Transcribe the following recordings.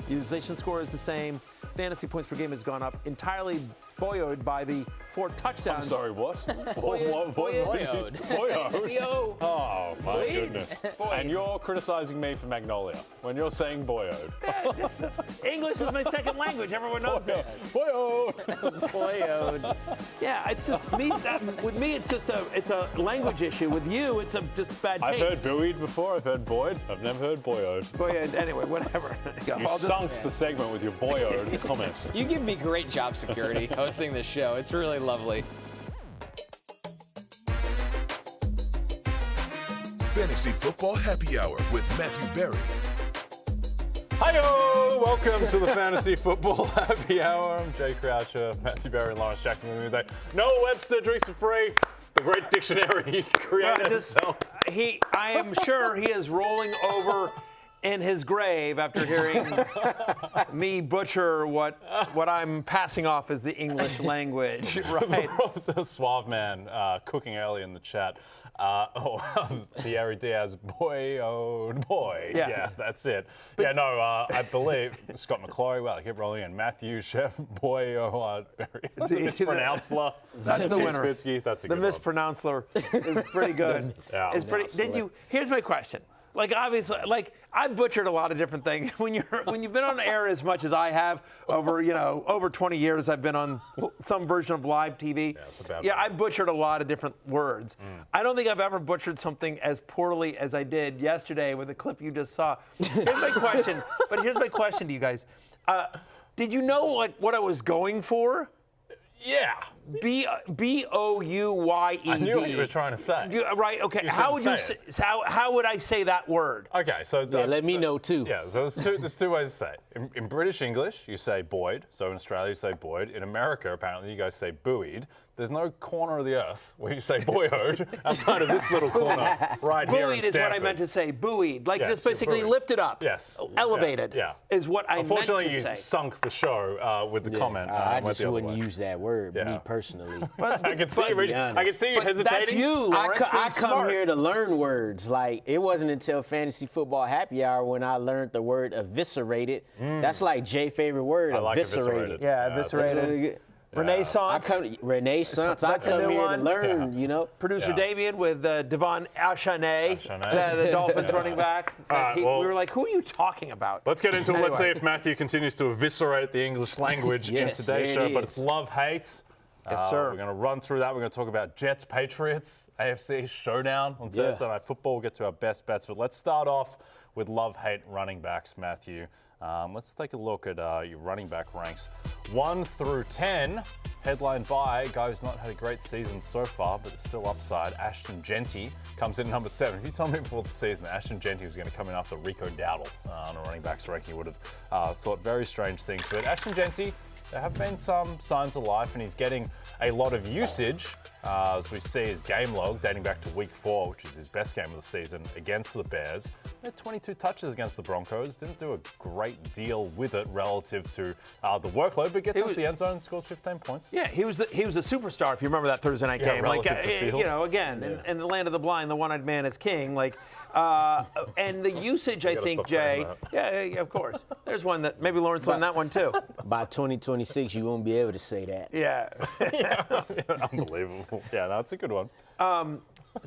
Utilization score is the same. Fantasy points per game has gone up, entirely buoyed by the 4 touchdowns. I'm sorry, what? What? Buoyed. Buoyed? Oh, my goodness. And you're criticizing me for Magnolia when you're saying buoyed. English is my second language. Everyone knows this. Buoyed. Buoyed. Yeah, it's just me. With me, it's a language issue. With you, it's just bad taste. I've heard buoyed before. I've heard buoyed. I've never heard buoyed. Buoyed. Anyway, whatever. You sunk the segment with your buoyed comment. You give me great job security hosting this show. It's really lovely. Fantasy Football Happy Hour with Matthew Berry. Hi-yo! Welcome to the Fantasy Football Happy Hour. I'm Jay Croucher, Matthew Berry, and Lawrence Jackson with me today. Noah Webster, drinks are free. The great dictionary he created himself. I am sure he is rolling over in his grave after hearing me butcher what I'm passing off as the English language. Right. Suave man cooking early in the chat. Thierry Diaz, boy, oh boy. Yeah, that's it. I believe Scott McClory, well, I keep rolling in. Matthew, Chef, boy, oh, mispronouncer. That's the winner. Spitzky, that's a good The mispronouncer is pretty good. It's pretty. Here's my question. Like, obviously, I've butchered a lot of different things. When you've been on air as much as I have over 20 years, I've been on some version of live TV. Yeah, it's a bad I butchered a lot of different words. I don't think I've ever butchered something as poorly as I did yesterday with the clip you just saw. Here's my question. But here's my question to you guys. Did you know what I was going for? Yeah. B-O-U-Y-E-D. I knew what you were trying to say. Right, okay. How would I say that word? Okay, so... let me know, too. Yeah, so there's two ways to say it. In British English, you say buoyed. So in Australia, you say buoyed. In America, apparently, you guys say buoyed. There's no corner of the earth where you say buoyed outside of this little corner right here in Stanford. Buoyed is what I meant to say. Buoyed. Like, yes, just basically lifted up. Yes. Elevated is what I meant to say. Unfortunately, you sunk the show with the comment. I just wouldn't use that word, me personally. I can see you hesitating. That's you, Lawrence. I come here to learn words. Like, it wasn't until Fantasy Football Happy Hour when I learned the word eviscerated. That's like Jay's favorite word, eviscerated. Yeah, eviscerated. Renaissance. Renaissance. I come here to learn, Producer Damien with DeVonta, the Dolphins running back. We were like, who are you talking about? Let's get into it. Let's see if Matthew continues to eviscerate the English language in today's show. But it's love-hate. Yes, sir. We're going to run through that. We're going to talk about Jets, Patriots, AFC showdown on Thursday Night Football. We'll get to our best bets. But let's start off with love-hate running backs, Matthew. Let's take a look at your running back ranks. 1 through 10, headlined by a guy who's not had a great season so far, but it's still upside. Ashton Jeanty comes in at number 7. If you told me before the season that Ashton Jeanty was going to come in after Rico Dowdle on a running backs ranking, you would have thought very strange things. But Ashton Jeanty, there have been some signs of life, and he's getting a lot of usage as we see his game log dating back to week 4, which is his best game of the season against the Bears. He had 22 touches against the Broncos. Didn't do a great deal with it relative to the workload, but gets up the end zone and scores 15 points. Yeah, he was a superstar, if you remember that Thursday night game. Relative to field. In the land of the blind, the one-eyed man is king. And the usage, I think, Jay. Yeah, of course. There's one that maybe Lawrence learned that one too. By 2026, you won't be able to say that. Yeah. Unbelievable. Yeah, that's a good one.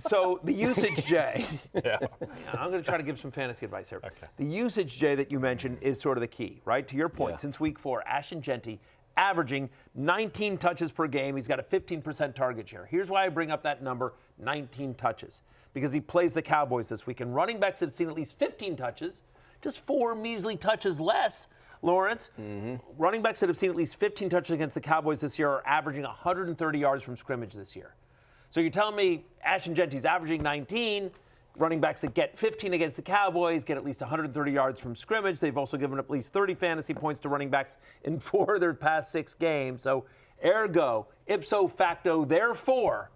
So the usage, Jay. I'm going to try to give some fantasy advice here. Okay. The usage, Jay, that you mentioned is sort of the key, right? To your point, since week 4, Ashton Jeanty averaging 19 touches per game. He's got a 15% target share. Here's why I bring up that number, 19 touches. Because he plays the Cowboys this week. And running backs that have seen at least 15 touches, just 4 measly touches less, Lawrence. Running backs that have seen at least 15 touches against the Cowboys this year are averaging 130 yards from scrimmage this year. So you're telling me Ashton Jeanty's averaging 19. Running backs that get 15 against the Cowboys get at least 130 yards from scrimmage. They've also given up at least 30 fantasy points to running backs in 4 of their past 6 games. So ergo, ipso facto, therefore,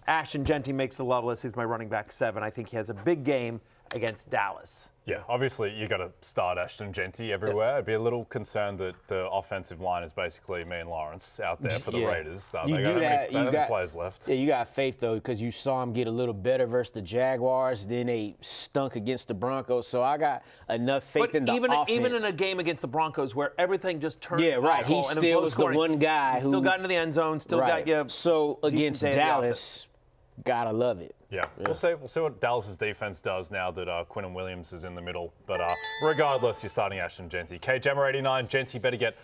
Ashton Jeanty makes the love list. He's my running back 7. I think he has a big game against Dallas. Yeah, obviously you got to start Ashton Jeanty everywhere. Yes. I'd be a little concerned that the offensive line is basically me and Lawrence out there for the Raiders. You got players left. Yeah, you got faith though, because you saw him get a little better versus the Jaguars. Then they stunk against the Broncos. So I got enough faith in the offense. Even in a game against the Broncos where everything just turned. Yeah, right. He still was the one guy who still got into the end zone. Still got you. So against Dallas, gotta love it. Yeah. We'll see what Dallas' defense does now that Quinnen Williams is in the middle. But regardless, you're starting Ashton Jeanty. Kade Jammer 89, Jeanty better get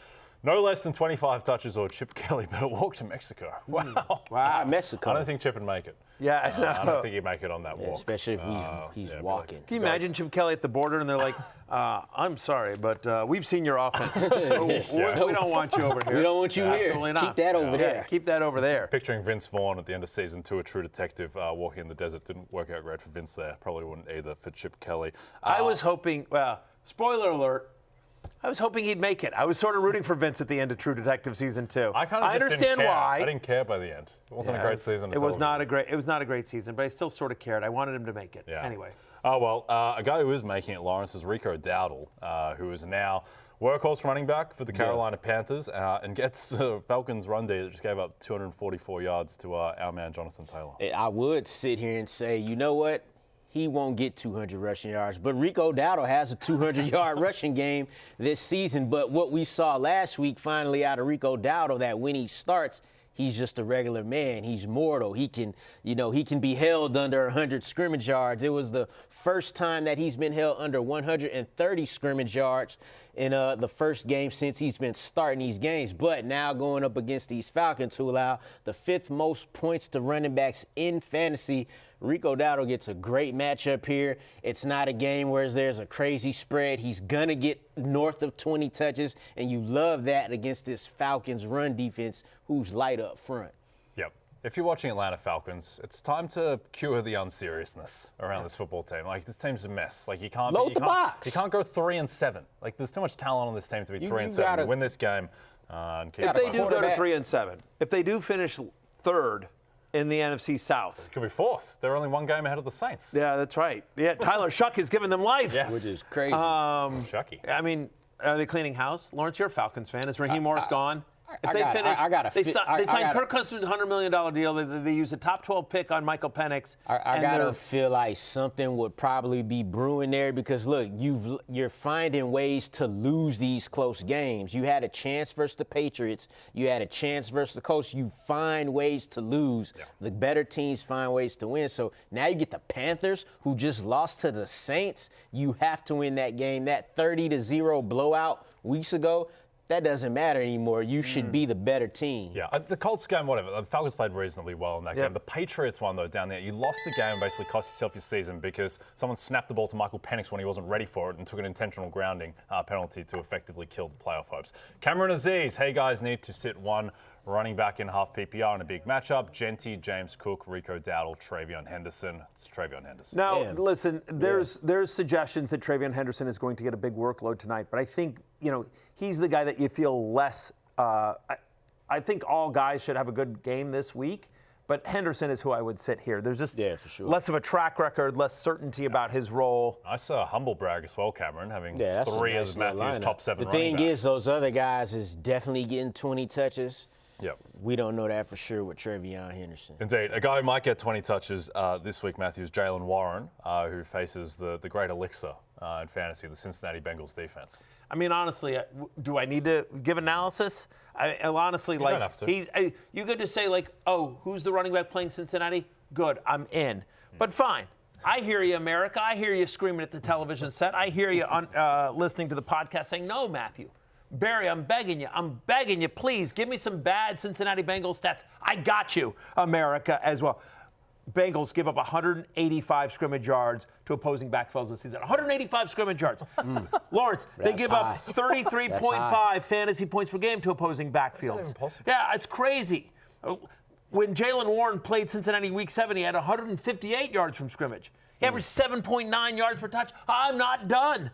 no less than 25 touches or Chip Kelly better walk to Mexico. Wow. Mexico. I don't think Chip would make it. Yeah, I don't think he'd make it on that walk. Especially if he's walking. Can you imagine Chip Kelly at the border and they're like, I'm sorry, but we've seen your offense. We don't want you over here. We don't want you here. Keep that over there. Keep that over there. Picturing Vince Vaughn at the end of season 2, a true detective walking in the desert. Didn't work out great for Vince there. Probably wouldn't either for Chip Kelly. I was hoping, spoiler alert, I was hoping he'd make it. I was sort of rooting for Vince at the end of True Detective season 2. I understand didn't care. why. I didn't care by the end. It wasn't a great season. It was not a great season, but I still sort of cared. I wanted him to make it. Yeah. Anyway. Oh well, a guy who is making it, Lawrence, is Rico Dowdle, who is now workhorse running back for the Carolina Panthers and gets Falcons run D that just gave up 244 yards to our man Jonathan Taylor. I would sit here and say, you know what? He won't get 200 rushing yards. But Rico Dowdle has a 200-yard rushing game this season. But what we saw last week finally out of Rico Dowdle, that when he starts, he's just a regular man. He's mortal. He can be held under 100 scrimmage yards. It was the first time that he's been held under 130 scrimmage yards in the first game since he's been starting these games. But now going up against these Falcons, who allow the 5th most points to running backs in fantasy, Rico Dowdle gets a great matchup here. It's not a game where there's a crazy spread. He's going to get north of 20 touches, and you love that against this Falcons run defense who's light up front. Yep. If you're watching Atlanta Falcons, it's time to cure the unseriousness around this football team. Like, this team's a mess. Like, you can't load the box. You can't go 3-7. Like, there's too much talent on this team to be 3-7 to win this game. And keep if they do go to 3-7, if they do finish third in the NFC South. It could be 4th. They're only one game ahead of the Saints. Yeah, that's right. Yeah, Tyler Shuck has given them life. Yes. Which is crazy. Shucky. I mean, are they cleaning house? Lawrence, you're a Falcons fan. Is Raheem Morris gone? If they signed Kirk Cousins' $100 million deal. They use a top 12 pick on Michael Penix. I gotta feel like something would probably be brewing there because look, you're finding ways to lose these close games. You had a chance versus the Patriots. You had a chance versus the Colts. You find ways to lose. Yeah. The better teams find ways to win. So now you get the Panthers, who just lost to the Saints. You have to win that game. That 30-0 blowout weeks ago. That doesn't matter anymore. You should be the better team. Yeah, the Colts game, whatever. The Falcons played reasonably well in that game. The Patriots one, though, down there, you lost the game and basically cost yourself your season because someone snapped the ball to Michael Penix when he wasn't ready for it and took an intentional grounding penalty to effectively kill the playoff hopes. Cameron Aziz, hey guys, need to sit one running back in half PPR in a big matchup. Jeanty, James Cook, Rico Dowdle, Travion Henderson. It's Travion Henderson. Now, listen, there's suggestions that Travion Henderson is going to get a big workload tonight, but I think, he's the guy that you feel less. I think all guys should have a good game this week, but Henderson is who I would sit here. There's just for sure. less of a track record, less certainty about his role. I saw a humble brag as well, Cameron, having 3 of Matthew's top 7 running backs. The thing is, those other guys is definitely getting 20 touches. Yep. We don't know that for sure with Travion Henderson. Indeed. A guy who might get 20 touches this week, Matthew, is Jaylen Warren, who faces the great elixir in fantasy, the Cincinnati Bengals defense. I mean, honestly, do I need to give analysis? I honestly, you don't have to. You could just say, who's the running back playing Cincinnati? Good, I'm in. But fine. I hear you, America. I hear you screaming at the television set. I hear you listening to the podcast saying, no, Matthew. Barry, I'm begging you, please give me some bad Cincinnati Bengals stats. I got you, America, as well. Bengals give up 185 scrimmage yards to opposing backfields this season. 185 scrimmage yards. Lawrence, they give up 33.5 fantasy points per game to opposing backfields. That's impossible. Yeah, it's crazy. When Jaylen Warren played Cincinnati Week 7, he had 158 yards from scrimmage. He averaged 7.9 yards per touch. I'm not done.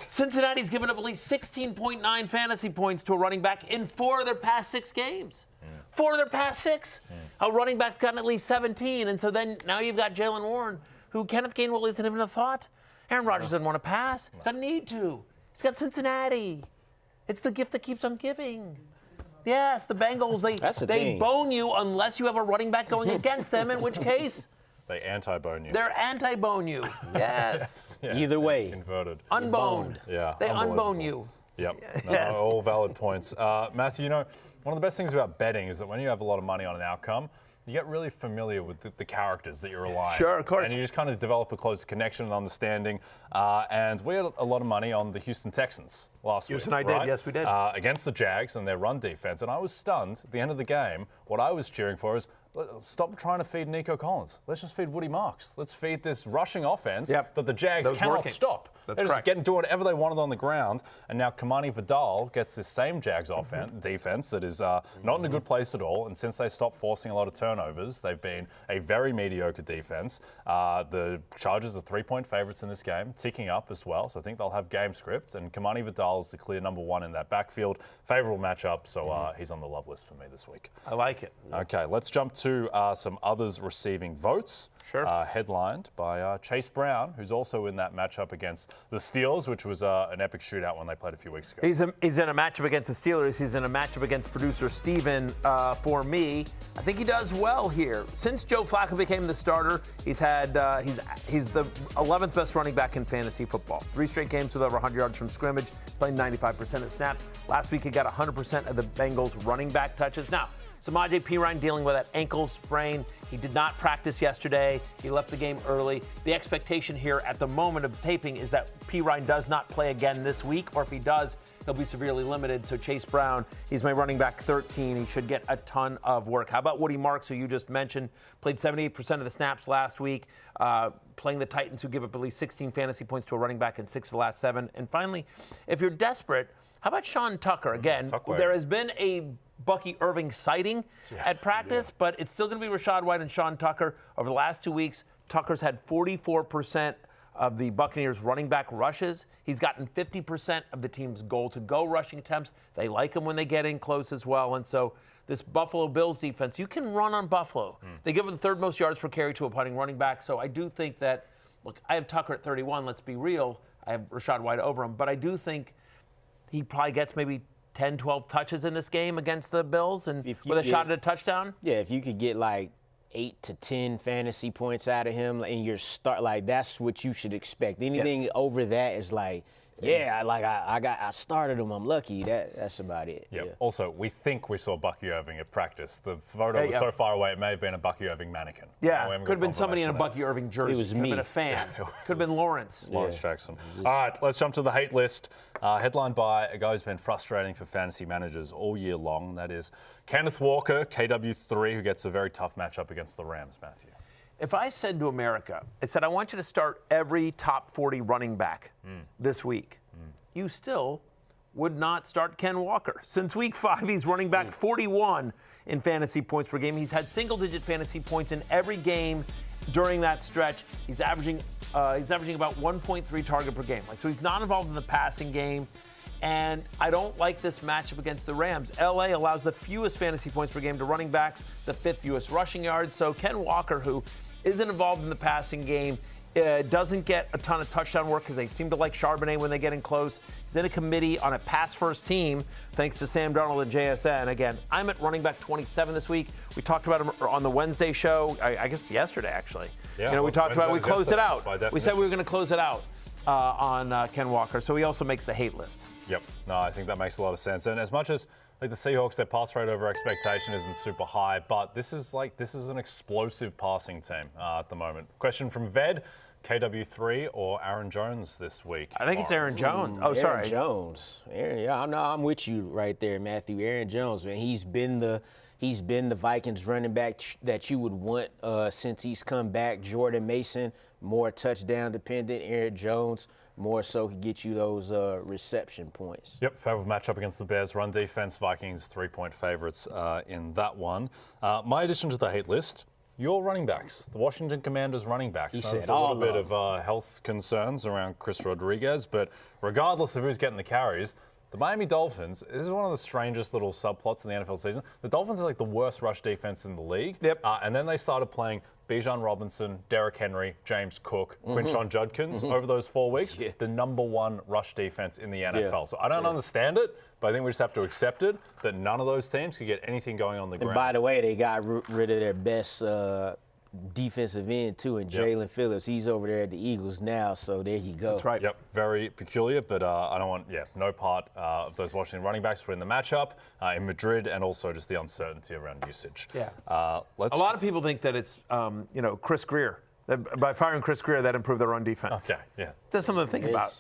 Cincinnati's given up at least 16.9 fantasy points to a running back in 4 of their past 6 games. 4 of their past 6. A running back's gotten at least 17, and so then now you've got Jaylen Warren who Kenneth Gainwell isn't even a thought. Aaron Rodgers doesn't want to pass. Doesn't need to. He's got Cincinnati. It's the gift that keeps on giving. Yes, the Bengals, they bone you unless you have a running back going against them, in which case... They anti-bone you. They're anti-bone you. Yes. Yeah. Either way. Converted. Unboned. Yeah. They unbone you. Yep. Yes. All valid points. Matthew, one of the best things about betting is that when you have a lot of money on an outcome, you get really familiar with the characters that you're relying on. Sure, of course. And you just kind of develop a closer connection and understanding. And we had a lot of money on the Houston Texans last week. Houston, I did. Yes, we did. Against the Jags and their run defense. And I was stunned at the end of the game. What I was cheering for is, stop trying to feed Nico Collins. Let's just feed Woody Marks. Let's feed this rushing offense that the Jags cannot stop. They're just doing whatever they wanted on the ground. And now Kimani Vidal gets this same Jags defense that is not in a good place at all. And since they stopped forcing a lot of turnovers, they've been a very mediocre defense. The Chargers are 3-point favorites in this game, ticking up as well. So I think they'll have game script. And Kimani Vidal is the clear number one in that backfield. Favorable matchup. So he's on the love list for me this week. I like it. Okay, let's jump to some others receiving votes. Sure. Headlined by Chase Brown, who's also in that matchup against the Steelers, which was an epic shootout when they played a few weeks ago. He's in a matchup against the Steelers. He's in a matchup against producer Steven. For me, I think he does well here. Since Joe Flacco became the starter, he's the 11th best running back in fantasy football. 3 straight games with over 100 yards from scrimmage, playing 95% of snaps. Last week, he got 100% of the Bengals running back touches. Now, Samaje Perine dealing with that ankle sprain. He did not practice yesterday. He left the game early. The expectation here at the moment of taping is that Perine does not play again this week, or if he does, he'll be severely limited. So Chase Brown, he's my running back 13. He should get a ton of work. How about Woody Marks, who you just mentioned, played 78% of the snaps last week, playing the Titans, who give up at least 16 fantasy points to a running back in 6 of the last 7. And finally, if you're desperate, how about Sean Tucker? Again, there has been a Bucky Irving sighting at practice, but it's still going to be Rachaad White and Sean Tucker. Over the last 2 weeks, Tucker's had 44% of the Buccaneers' running back rushes. He's gotten 50% of the team's goal-to-go rushing attempts. They like him when they get in close as well. And so this Buffalo Bills defense, you can run on Buffalo. They give them the 3rd most yards per carry to a punting running back. So I do think that, look, I have Tucker at 31. Let's be real. I have Rachaad White over him. But I do think he probably gets maybe 10, 12 touches in this game against the Bills and with a shot at a touchdown? Yeah, if you could get like 8 to 10 fantasy points out of him in your start, like that's what you should expect. Anything over that is like, I started him. I'm lucky. That's about it. Yep. Yeah. Also, we think we saw Bucky Irving at practice. The photo was so far away, it may have been a Bucky Irving mannequin. Yeah, could have been somebody in a Bucky Irving jersey. It was me. Could have been a fan. Could have been Lawrence. Lawrence Jackson. All right, let's jump to the hate list. Headlined by a guy who's been frustrating for fantasy managers all year long. That is Kenneth Walker, KW3, who gets a very tough matchup against the Rams, Matthew. If I said to America, I said, I want you to start every top 40 running back this week, you still would not start Ken Walker. Since week 5, he's running back 41 in fantasy points per game. He's had single-digit fantasy points in every game during that stretch. He's averaging about 1.3 target per game. So he's not involved in the passing game. And I don't like this matchup against the Rams. LA allows the fewest fantasy points per game to running backs, the 5th fewest rushing yards. So Ken Walker, who isn't involved in the passing game, doesn't get a ton of touchdown work because they seem to like Charbonnet when they get in close. He's in a committee on a pass-first team, thanks to Sam Darnold and JSN. Again, I'm at running back 27 this week. We talked about him on the Wednesday show, I guess yesterday, actually. Yeah, we talked about it. We closed it out. We said we were going to close it out on Ken Walker, so he also makes the hate list. Yep. No, I think that makes a lot of sense. And as much as the Seahawks, their pass rate over expectation isn't super high, but this is an explosive passing team at the moment. Question from Ved, KW3 or Aaron Jones this week? I think it's Aaron Jones. Aaron Jones. I'm with you right there, Matthew. Aaron Jones, man, he's been the Vikings running back that you would want since he's come back. Jordan Mason, more touchdown dependent. Aaron Jones, more so could get you those reception points. Yep, favorable matchup against the Bears. Run defense, Vikings 3-point favorites in that one. My addition to the hate list, your running backs, the Washington Commanders running backs. There's a little bit of health concerns around Chris Rodriguez, but regardless of who's getting the carries, the Miami Dolphins, this is one of the strangest little subplots in the NFL season. The Dolphins are like the worst rush defense in the league. Yep. And then they started playing Bijan Robinson, Derrick Henry, James Cook, Quinshon Judkins over those 4 weeks, the number 1 rush defense in the NFL. So I don't understand it, but I think we just have to accept it that none of those teams could get anything going on the ground. And by the way, they got rid of their best defensive end, too, and Jalen Phillips. He's over there at the Eagles now, so there you go. That's right. Yep, very peculiar, but I don't want, no part of those Washington running backs were in the matchup in Madrid, and also just the uncertainty around usage. Yeah. A lot of people think that it's, Chris Greer. By firing Chris Greer, that improved their run defense. Okay, yeah. That's something to think about.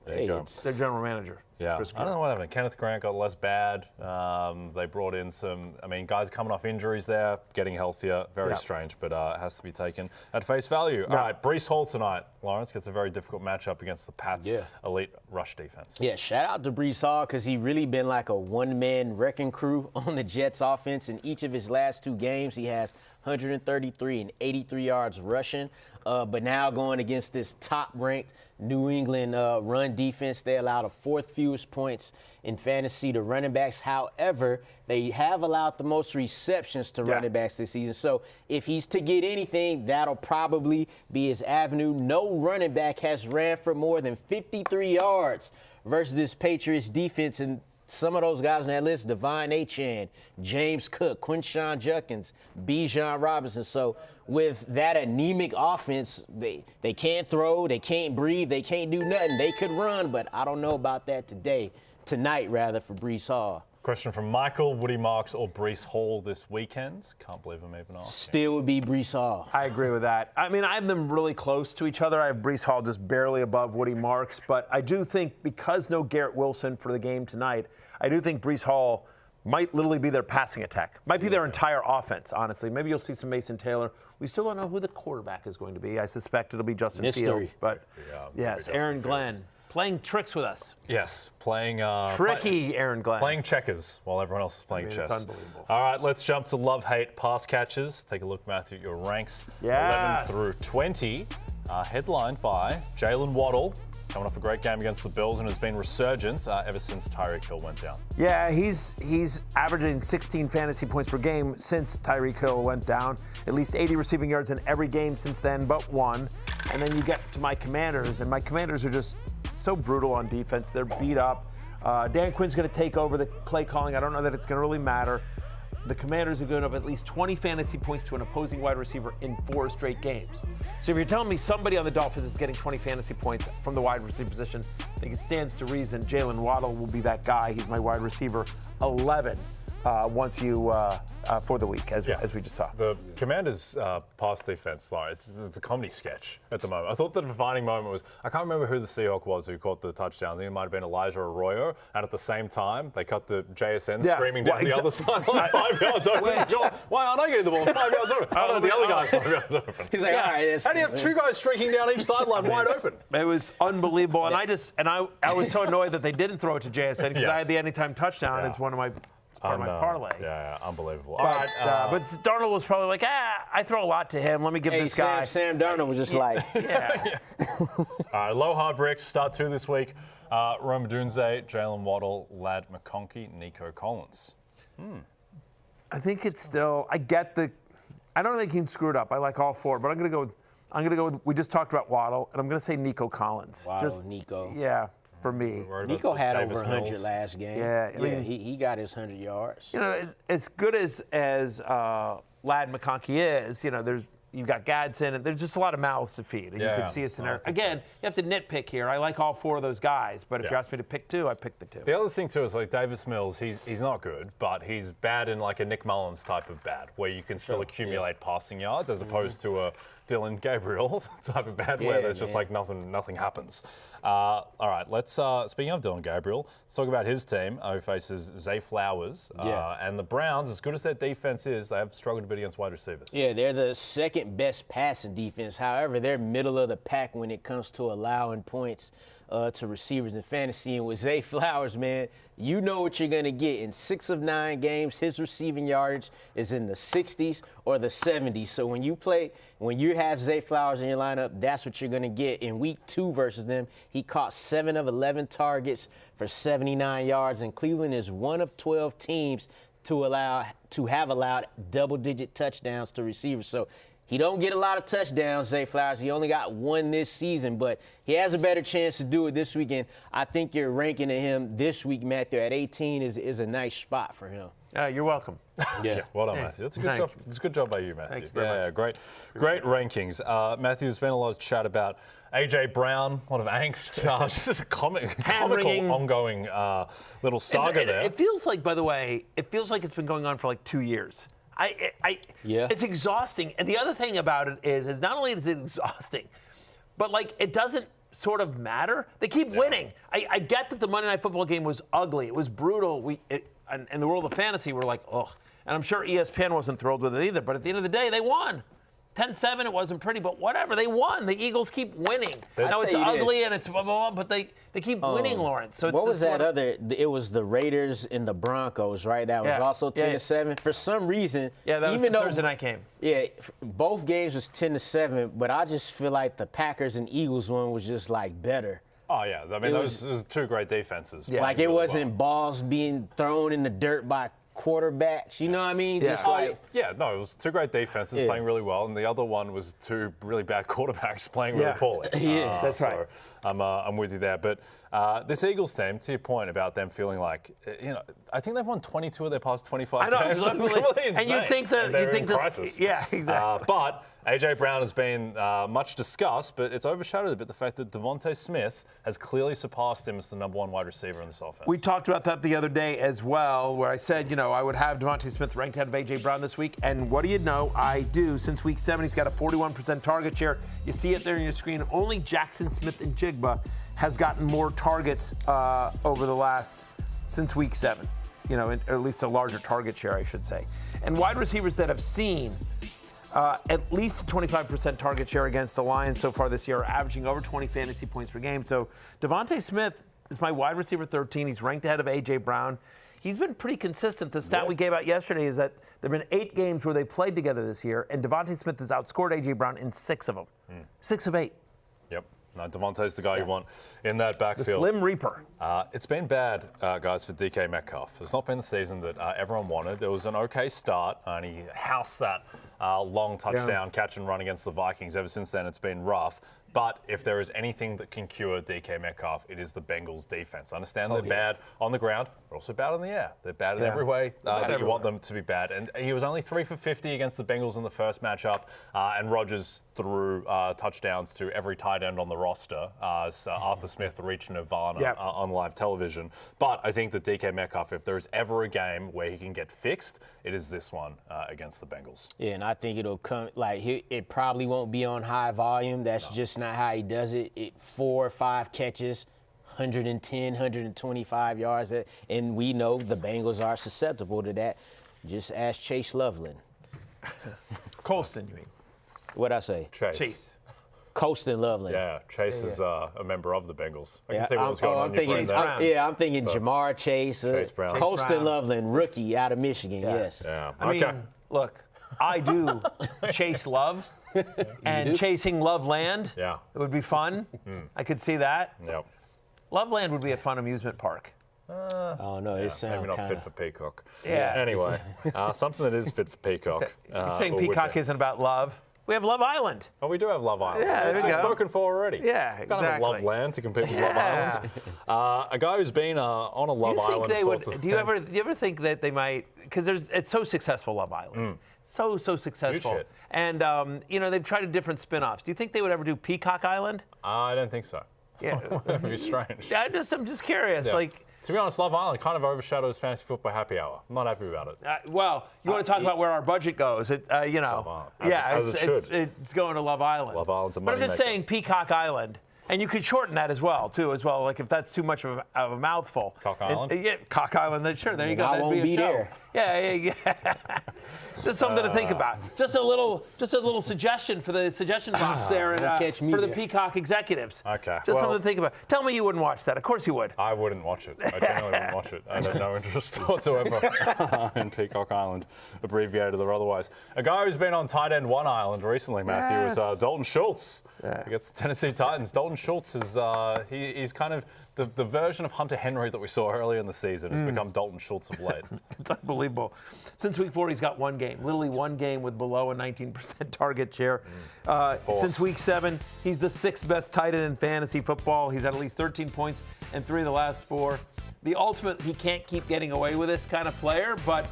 There you go. Their general manager. Yeah, I don't know what happened. Kenneth Grant got less bad. They brought in guys coming off injuries there, getting healthier. Very strange, but it has to be taken at face value. All right, Breece Hall tonight. Lawrence gets a very difficult matchup against the Pats' elite rush defense. Yeah, shout out to Breece Hall because he really been like a one-man wrecking crew on the Jets offense. In each of his last 2 games, he has 133 and 83 yards rushing. But now going against this top-ranked New England run defense, they allow the 4th fewest points in fantasy to running backs. However, they have allowed the most receptions to running backs this season. So if he's to get anything, that'll probably be his avenue. No running back has ran for more than 53 yards versus this Patriots defense. And some of those guys on that list, Devon Achane, James Cook, Quinshon Judkins, Bijan Robinson. So with that anemic offense, they can't throw, they can't breathe, they can't do nothing. They could run, but I don't know about that tonight for Breece Hall. Question from Michael: Woody Marks or Breece Hall this weekend? Can't believe I'm even asking. Still would be Breece Hall. I agree with that. I mean, I have them really close to each other. I have Breece Hall just barely above Woody Marks, but I do think because no Garrett Wilson for the game tonight, I do think Breece Hall might literally be their passing attack. Might be their entire offense, honestly. Maybe you'll see some Mason Taylor. We still don't know who the quarterback is going to be. I suspect it'll be Justin Fields. But yes, Aaron Glenn playing tricks with us. Yes, playing tricky Aaron Glenn. Playing checkers while everyone else is playing chess. It's unbelievable. All right, let's jump to love-hate pass catches. Take a look, Matthew, at your ranks. 11 through 20, headlined by Jaylen Waddle, coming off a great game against the Bills and has been resurgent ever since Tyreek Hill went down. Yeah, he's averaging 16 fantasy points per game since Tyreek Hill went down. At least 80 receiving yards in every game since then, but 1. And then you get to my Commanders, and my Commanders are just so brutal on defense. They're beat up. Dan Quinn's going to take over the play calling. I don't know that it's going to really matter. The Commanders are going to have at least 20 fantasy points to an opposing wide receiver in 4 straight games. So if you're telling me somebody on the Dolphins is getting 20 fantasy points from the wide receiver position, I think it stands to reason Jaylen Waddle will be that guy. He's my wide receiver 11 for the week, as we just saw. The Commanders' pass defense, it's a comedy sketch at the moment. I thought the defining moment was, I can't remember who the Seahawk was who caught the touchdown. I think it might have been Elijah Arroyo. And at the same time, they cut the JSN streaming down the other sideline 5 yards open. Why aren't I getting the ball 5 yards open? Oh, the other guy's 5 yards open. He's like, all right. How do you have 2 guys streaking down each sideline wide open? It was unbelievable. And I was so annoyed that they didn't throw it to JSN because I had the anytime touchdown as one of my part of my parlay. Yeah, unbelievable. But, but Darnold was probably like, I throw a lot to him. Let me give this guy. Sam Darnold was just like, All right, low hard bricks, start 2 this week. Rome Dunze, Jaylen Waddle, Ladd McConkey, Nico Collins. I think it's still, I don't think he can screw it up. I like all 4, but I'm going to go with, we just talked about Waddle, and I'm going to say Nico Collins. Nico. Yeah. For me, Nico had over 100 last game. Yeah, he got his 100 yards. You know, as good as Ladd McConkey is, you've got Gadsden, and there's just a lot of mouths to feed, and you can see a scenario. Again, you have to nitpick here. I like all 4 of those guys, but if you ask me to pick 2, I pick the 2. The other thing too is like Davis Mills. He's not good, but he's bad in like a Nick Mullins type of bad, where you can still accumulate passing yards, as opposed to a Dylan Gabriel type of bad where there's just like nothing happens. All right, let's speaking of Dylan Gabriel, let's talk about his team who faces Zay Flowers. And the Browns, as good as their defense is, they have struggled a bit against wide receivers. Yeah, they're the second best passing defense. However, they're middle of the pack when it comes to allowing points to receivers in fantasy. And with Zay Flowers, man, you know what you're going to get. In 6 of 9 games, his receiving yardage is in the 60s or the 70s. So when you have Zay Flowers in your lineup, that's what you're going to get. In week 2 versus them, he caught 7 of 11 targets for 79 yards. And Cleveland is one of 12 teams to have allowed double-digit touchdowns to receivers. So He don't get a lot of touchdowns, Zay Flowers. He only got one this season, but he has a better chance to do it this weekend. I think your ranking of him this week, Matthew, at 18 is a nice spot for him. You're welcome. Yeah, well done, Matthew. That's a good job. It's a good job by you, Matthew. Thank you very much. Great rankings. Matthew, there's been a lot of chat about A.J. Brown, a lot of angst. Just a comical ongoing little saga there. It feels like, by the way, it's been going on for like 2 years. It's exhausting. And the other thing about it is not only is it exhausting, but like it doesn't sort of matter. They keep winning. I get that the Monday Night Football game was ugly. It was brutal. In the world of fantasy, we're like, ugh. And I'm sure ESPN wasn't thrilled with it either. But at the end of the day, they won. 10-7, it wasn't pretty, but whatever. They won. The Eagles keep winning. I know it's ugly and it's blah, blah, blah, but they keep winning, Lawrence. So it's what was that other? It was the Raiders and the Broncos, right? That was also 10-7. For some reason, that was the Thursday night game. Yeah, both games was 10-7, but I just feel like the Packers and Eagles one was just like better. Oh, yeah. I mean, those two great defenses. Yeah. Like it wasn't balls being thrown in the dirt by quarterbacks, you know what I mean? Yeah. It was two great defenses playing really well, and the other one was two really bad quarterbacks playing really poorly. That's right. I'm with you there. But this Eagles team, to your point about them feeling like, I think they've won 22 of their past 25 games. It's completely insane. And you think this crisis. Yeah, exactly. But A.J. Brown has been much discussed, but it's overshadowed a bit the fact that DeVonta Smith has clearly surpassed him as the number one wide receiver in this offense. We talked about that the other day as well, where I said, I would have DeVonta Smith ranked ahead of A.J. Brown this week. And what do you know? I do. Since week 7, he's got a 41% target share. You see it there on your screen. Only Jackson Smith-Njigba has gotten more targets over the since week 7. Or at least a larger target share, I should say. And wide receivers that have seen at least a 25% target share against the Lions so far this year, averaging over 20 fantasy points per game. So DeVonta Smith is my wide receiver 13. He's ranked ahead of A.J. Brown. He's been pretty consistent. The stat we gave out yesterday is that there have been 8 games where they played together this year, and DeVonta Smith has outscored A.J. Brown in 6 of them. 6 of 8. Yep. No, DeVonta's the guy you want in that backfield. The Slim Reaper. It's been bad, guys, for DK Metcalf. It's not been the season that everyone wanted. There was an okay start, and he housed that long touchdown catch and run against the Vikings. Ever since then, it's been rough. But if there is anything that can cure DK Metcalf, it is the Bengals defense. I understand they're bad on the ground. They're also bad in the air. They're bad in every way that you want them to be bad. And he was only 3 for 50 against the Bengals in the first matchup. And Rodgers threw touchdowns to every tight end on the roster as Arthur Smith reached Nirvana on live television. But I think that DK Metcalf, if there is ever a game where he can get fixed, it is this one against the Bengals. Yeah, and I think it'll come, it probably won't be on high volume. That's just not how he does it. 4 or 5 catches, 110, 125 yards. And we know the Bengals are susceptible to that. Just ask Chase Loveland. Colston, you mean? What'd I say? Chase. Colston Loveland. Yeah, Chase is a member of the Bengals. I can see what was going on. I'm thinking Jamar Chase. Chase Brown. Colston Loveland, rookie out of Michigan, yes. Yeah. I mean, look, I do chase love. And chasing Loveland, it would be fun. I could see that. Yep. Loveland would be a fun amusement park. Oh, no, it sounds maybe not fit for Peacock. Yeah. Anyway, something that is fit for Peacock. You're saying Peacock isn't about love? We have Love Island. Oh, we do have Love Island. Yeah, it's been spoken for already. Yeah, exactly. Kind of have Loveland to compete with Love Island. A guy who's been on a Love Island. Do you ever think that they might? Because it's so successful, Love Island. So successful. Huge hit. And they've tried different spin-offs. Do you think they would ever do Peacock Island? I don't think so. Yeah, that would be strange. I'm just curious. Yeah. To be honest, Love Island kind of overshadows Fantasy Football Happy Hour. I'm not happy about it. You want to talk about where our budget goes? It's going to Love Island. Love Island's a moneymaker. But I'm just saying Peacock Island. And you could shorten that as well. Like if that's too much of a mouthful. Cock Island? Cock Island. Sure, there you go. I won't be there. Yeah. Just something to think about. Just a little suggestion for the suggestion box there and, for the Peacock executives. Okay. Just something to think about. Tell me you wouldn't watch that. Of course you would. I wouldn't watch it. I generally wouldn't watch it. I have no interest whatsoever in Peacock Island, abbreviated or otherwise. A guy who's been on tight end 1 island recently, Matthew, is Dalton Schultz against the Tennessee Titans. Dalton Schultz is he's kind of the version of Hunter Henry that we saw earlier in the season has become Dalton Schultz of late. It's unbelievable. Since week 4, he's got one game, literally one game with below a 19% target share. Since week 7, he's the 6th best tight end in fantasy football. He's had at least 13 points in 3 of the last 4. The ultimate, he can't keep getting away with this kind of player, but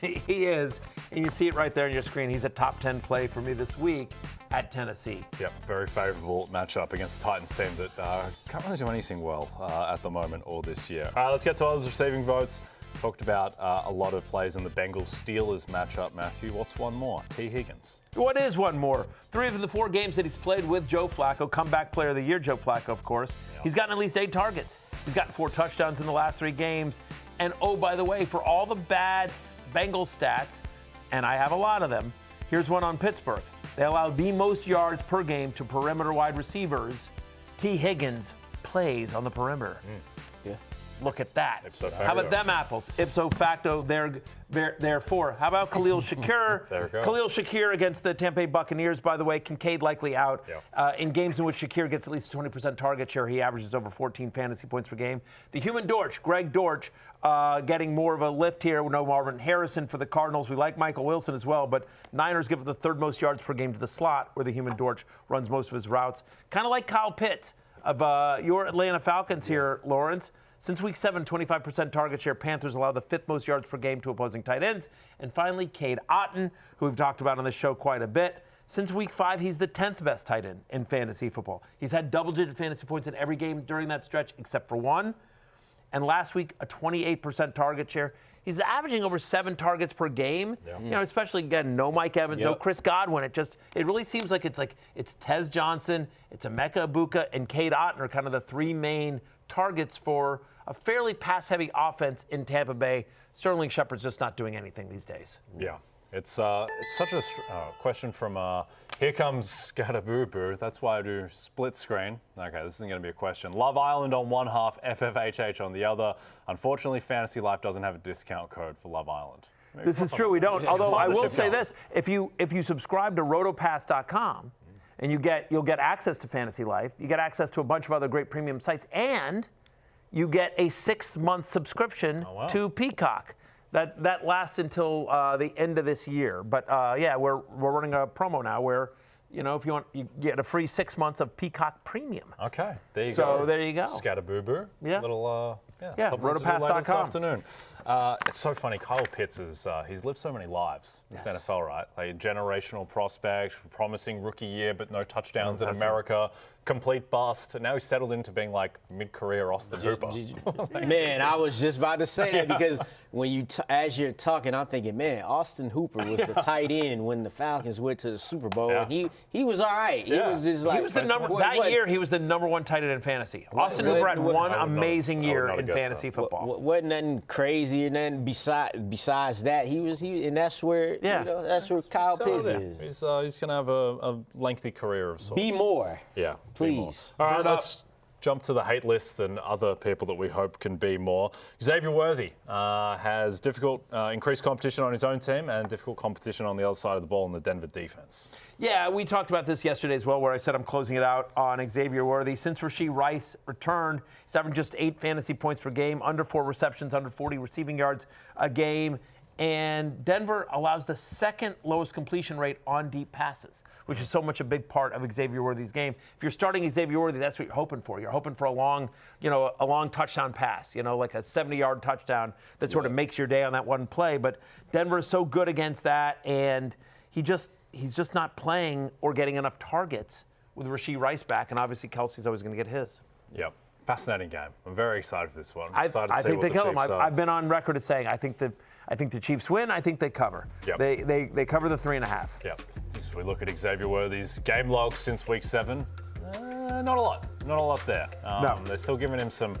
he is. And you see it right there on your screen. He's a top 10 play for me this week at Tennessee. Yep, very favorable matchup against the Titans team that can't really do anything well at the moment or this year. All right, let's get to others receiving votes. Talked about a lot of plays in the Bengals-Steelers matchup. Matthew, what's one more? T. Higgins. What is one more? 3 of the 4 games that he's played with Joe Flacco, comeback player of the year, Joe Flacco, of course. Yep. He's gotten at least 8 targets. He's gotten 4 touchdowns in the last 3 games. And oh, by the way, for all the bad Bengals stats, and I have a lot of them, here's one on Pittsburgh. They allow the most yards per game to perimeter wide receivers. T. Higgins plays on the perimeter. Yeah. Look at that. Ipso facto. How about them apples? Ipso facto, therefore. How about Khalil Shakir? There we go. Khalil Shakir against the Tampa Bay Buccaneers, by the way. Cade likely out. Yeah. In games in which Shakir gets at least 20% target share, he averages over 14 fantasy points per game. The human Dortch, Greg Dortch, getting more of a lift here. No Marvin Harrison for the Cardinals. We like Michael Wilson as well, but Niners give it the 3rd most yards per game to the slot, where the human Dortch runs most of his routes. Kind of like Kyle Pitts of your Atlanta Falcons here, Lawrence. Since week 7, 25% target share. Panthers allow the 5th most yards per game to opposing tight ends. And finally, Cade Otton, who we've talked about on this show quite a bit. Since week 5, he's the 10th best tight end in fantasy football. He's had double-digit fantasy points in every game during that stretch except for 1. And last week, a 28% target share. He's averaging over 7 targets per game. Yeah. You know, especially, again, no Mike Evans, no Chris Godwin. It really seems like it's Tez Johnson, it's Emeka Egbuka, and Cade Otton are kind of the 3 main targets for a fairly pass-heavy offense in Tampa Bay. Sterling Shepard's just not doing anything these days. Yeah. It's such a question from here comes Scatterboo. That's why I do split screen. Okay, this isn't going to be a question. Love Island on one half, FFHH on the other. Unfortunately, Fantasy Life doesn't have a discount code for Love Island. Maybe this is true, we don't. Although I will say this, if you subscribe to rotopass.com and you'll get access to Fantasy Life, you get access to a bunch of other great premium sites, and you get a 6-month subscription to Peacock. That lasts until the end of this year. But yeah, we're running a promo now where, you know, if you want, you get a free 6 months of Peacock Premium. Okay, there you go. So there you go. Scatterboo. Yeah. Little rotopass.com. This afternoon. It's so funny. Kyle Pitts he's lived so many lives in the NFL, right? Like a generational prospect, promising rookie year, but no touchdowns in America. Complete bust. And now he's settled into being like mid-career Austin Hooper. Man, I was just about to say that because when as you're talking, I'm thinking, man, Austin Hooper was the tight end when the Falcons went to the Super Bowl. Yeah. And he was all right. He was just like, he was the year he was the #1 tight end in fantasy. Austin Hooper had one amazing year in fantasy football. Wasn't nothing crazy or nothing besides that. And that's where that's where Kyle Pitts is. He's going to have a lengthy career of sorts. Be more. Yeah. Please. All right, let's jump to the hate list and other people that we hope can be more. Xavier Worthy has increased competition on his own team and difficult competition on the other side of the ball in the Denver defense. Yeah, we talked about this yesterday as well, where I said I'm closing it out on Xavier Worthy. Since Rashee Rice returned, he's averaging just 8 fantasy points per game, under 4 receptions, under 40 receiving yards a game. And Denver allows the 2nd lowest completion rate on deep passes, which is so much a big part of Xavier Worthy's game. If you're starting Xavier Worthy, that's what you're hoping for. You're hoping for a long touchdown pass, like a 70-yard touchdown that sort of makes your day on that one play. But Denver is so good against that, and he's just not playing or getting enough targets with Rashee Rice back, and obviously Kelsey's always going to get his. Yep. Fascinating game. I'm very excited for this one. I think they kill him. I've been on record as saying I think the Chiefs win. I think they cover. Yep. They cover the 3.5. Yep. As we look at Xavier Worthy's game log since week 7, not a lot. Not a lot there. No. They're still giving him some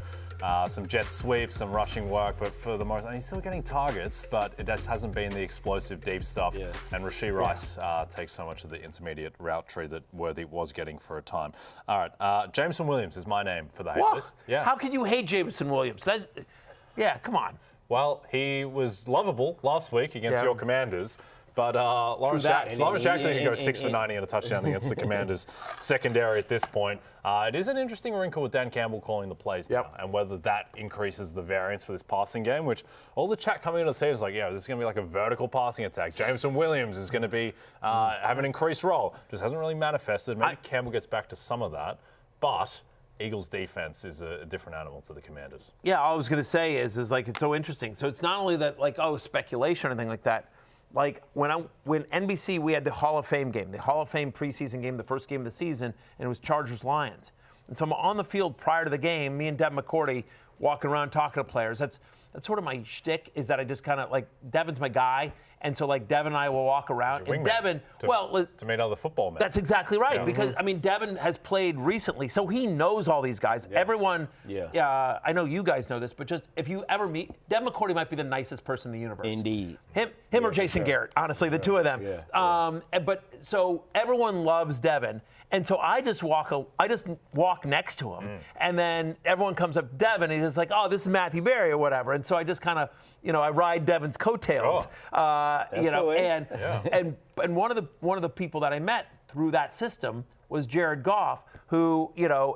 jet sweeps, some rushing work, but for the most, he's still getting targets, but it just hasn't been the explosive deep stuff. Yeah. And Rashee Rice takes so much of the intermediate route tree that Worthy was getting for a time. All right, Jameson Williams is my name for the hate list. Yeah. How can you hate Jameson Williams? Come on. Well, he was lovable last week against your Commanders, But Lawrence Jackson can go 6 for 90 and a touchdown against the Commanders' secondary at this point. It is an interesting wrinkle with Dan Campbell calling the plays now, and whether that increases the variance for this passing game, which all the chat coming into the season is like, yeah, this is going to be like a vertical passing attack. Jameson Williams is going to be have an increased role. Just hasn't really manifested. Maybe Campbell gets back to some of that, but Eagles defense is a different animal to the Commanders. Yeah, all I was going to say is like it's so interesting. So it's not only that like speculation or anything like that. Like when NBC, we had the Hall of Fame game, the Hall of Fame preseason game, the first game of the season, and it was Chargers-Lions. And so I'm on the field prior to the game, me and Devin McCourty walking around talking to players. That's sort of my shtick, is that I just kind of like, Devin's my guy. And so like Devin and I will walk around. And Devin, to make other football man. That's exactly right. Because I mean, Devin has played recently, so he knows all these guys. Everyone, I know you guys know this, but just if you ever meet, Devin McCourty might be the nicest person in the universe. Indeed. Him or Jason Garrett, honestly, the two of them. But so everyone loves Devin. And so I just walk next to him, and then everyone comes up to Devin, and he's like, "Oh, this is Matthew Berry or whatever." And so I just kind of, I ride Devin's coattails, and one of the people that I met through that system was Jared Goff, who,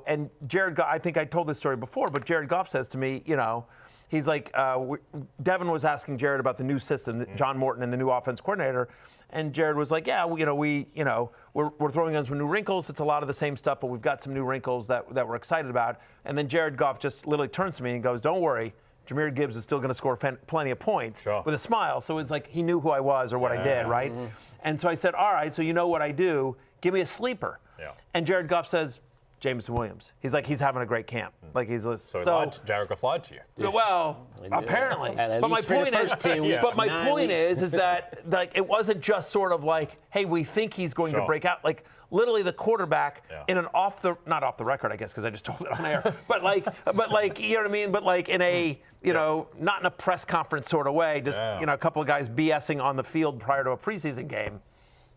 and Jared Goff, I think I told this story before, but Jared Goff says to me, he's like, Devin was asking Jared about the new system, John Morton and the new offense coordinator, and Jared was like, yeah, we're throwing in some new wrinkles. It's a lot of the same stuff, but we've got some new wrinkles that we're excited about. And then Jared Goff just literally turns to me and goes, don't worry, Jahmyr Gibbs is still going to score plenty of points with a smile. So it's like he knew who I was or what I did, right? And so I said, all right, so you know what I do. Give me a sleeper. And Jared Goff says, Jameson Williams. He's like, he's having a great camp. Like he's Jared Goff lied to you. Well, apparently. But my point is that like it wasn't just sort of like, hey, we think he's going to break out. Like literally the quarterback in an not off the record, I guess, because I just told it on air. but like, you know what I mean? But like in a, not in a press conference sort of way, just a couple of guys BSing on the field prior to a preseason game.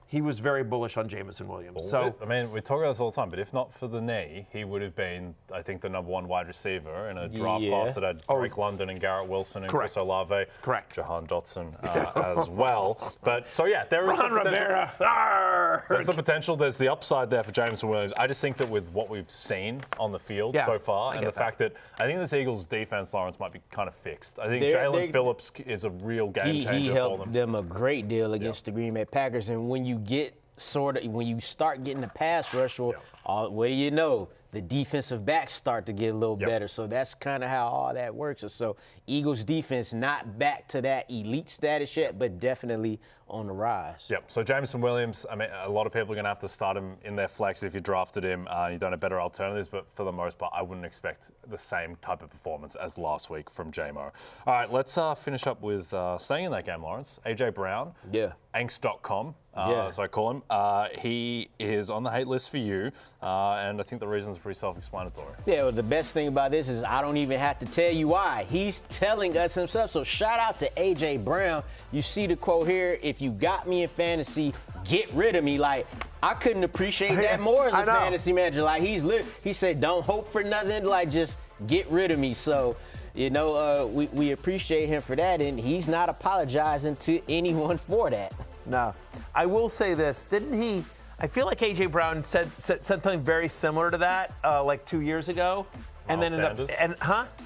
He was very bullish on Jameson Williams. So I mean, we talk about this all the time, but if not for the knee, he would have been, I think, the #1 wide receiver in a draft class that had Drake London and Garrett Wilson and Chris Olave, Jahan Dotson as well. But so there is there's the potential. There's the upside there for Jameson Williams. I just think that with what we've seen on the field so far, and the fact that I think this Eagles defense, Lawrence, might be kind of fixed. I think Jalen Phillips is a real game changer. He helped them a great deal against the Green Bay Packers, and when you when you start getting the pass rush, what do you know? The defensive backs start to get a little better. So that's kind of how all that works. So Eagles defense not back to that elite status yet, but definitely on the rise. So Jameson Williams, I mean, a lot of people are going to have to start him in their flex if you drafted him. You don't have better alternatives, but for the most part, I wouldn't expect the same type of performance as last week from JMO. All right, let's finish up with staying in that game, Lawrence. A.J. Brown, Angst.com, as I call him. He is on the hate list for you, and I think the reasons are pretty self-explanatory. Yeah, well, the best thing about this is I don't even have to tell you why. He's telling us himself. So shout out to A.J. Brown. You see the quote here, if you got me in fantasy, get rid of me. Like, I couldn't appreciate that more as a fantasy manager. Like, he said, don't hope for nothing, like, just get rid of me. So, we appreciate him for that, and he's not apologizing to anyone for that. No. I will say this. Didn't he? I feel like A.J. Brown said something very similar to that like 2 years ago. And then it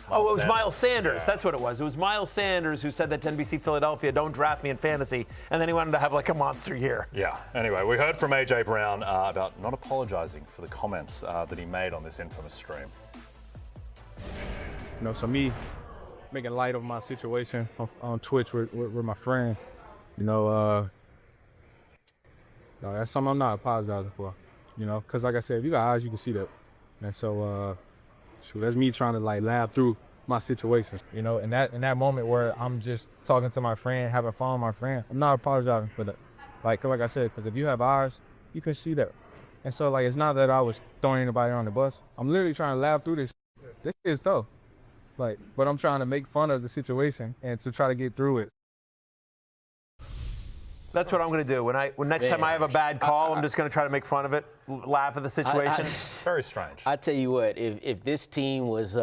was Miles Sanders. That's what it was. It was Miles Sanders who said that to NBC Philadelphia, don't draft me in fantasy. And then he wanted to have like a monster year. Yeah. Anyway, we heard from A.J. Brown about not apologizing for the comments that he made on this infamous stream. So me making light of my situation on Twitch with my friend, no, that's something I'm not apologizing for, because like I said, if you got eyes, you can see that. And so, that's me trying to like laugh through my situation, in that moment where I'm just talking to my friend, having fun with my friend, I'm not apologizing for that. Like I said, because if you have eyes, you can see that. And so like, it's not that I was throwing anybody on the bus. I'm literally trying to laugh through this. This is tough. But I'm trying to make fun of the situation and to try to get through it. That's what I'm going to do. When next time I have a bad call, I'm just going to try to make fun of it, laugh at the situation. Very strange. I tell you what, if this team was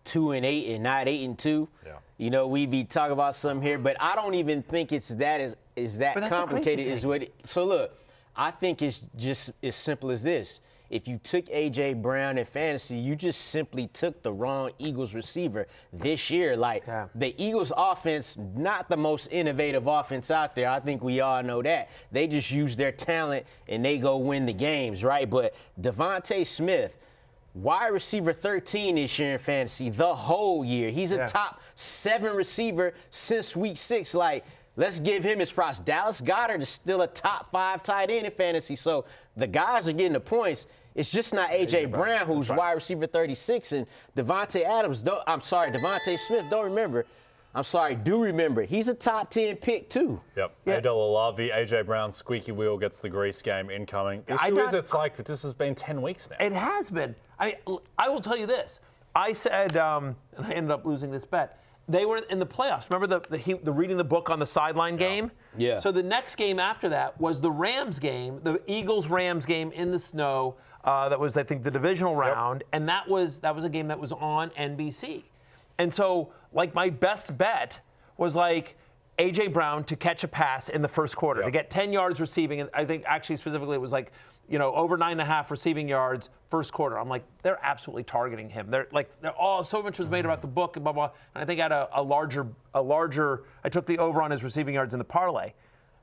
2-8 and not 8-2. Yeah. You know, we'd be talking about something here, but I don't even think it's that that's complicated. a crazy thing. So look, I think it's just as simple as this. If you took A.J. Brown in fantasy, you just simply took the wrong Eagles receiver this year. Like, the Eagles offense, not the most innovative offense out there. I think we all know that. They just use their talent and they go win the games, right? But DeVonta Smith, wide receiver 13 this year in fantasy, the whole year. He's a top 7 receiver since week 6. Like, let's give him his props. Dallas Goedert is still a top 5 tight end in fantasy. So the guys are getting the points. It's just not A.J. Brown, who's wide receiver 36, and DeVonta Smith, do remember. He's a top 10 pick, too. Yep. Adel Olavi, A.J. Brown, squeaky wheel gets the Greece game incoming. The issue is it's like this has been 10 weeks now. It has been. I will tell you this. I said, and I ended up losing this bet, they were in the playoffs. Remember the reading the book on the sideline game? Yeah. So the next game after that was the Rams game, the Eagles-Rams game in the snow. That was, I think, the divisional round, and that was a game that was on NBC. And so, like, my best bet was, like, A.J. Brown to catch a pass in the first quarter, to get 10 yards receiving. And I think, actually, specifically, it was, like, over 9.5 receiving yards first quarter. I'm like, they're absolutely targeting him. They're so much was made about the book and blah, blah. And I think I had a larger, I took the over on his receiving yards in the parlay.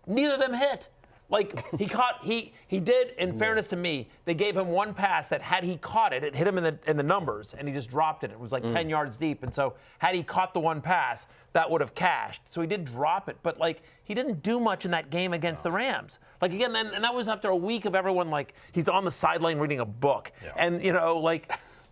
Neither of them hit. Like, he did, in fairness to me, they gave him one pass that had he caught it, it hit him in the numbers, and he just dropped it. It was like 10 yards deep. And so had he caught the one pass, that would have cashed. So he did drop it. But, like, he didn't do much in that game against the Rams. Like, again, and that was after a week of everyone, like, he's on the sideline reading a book. Yeah. And,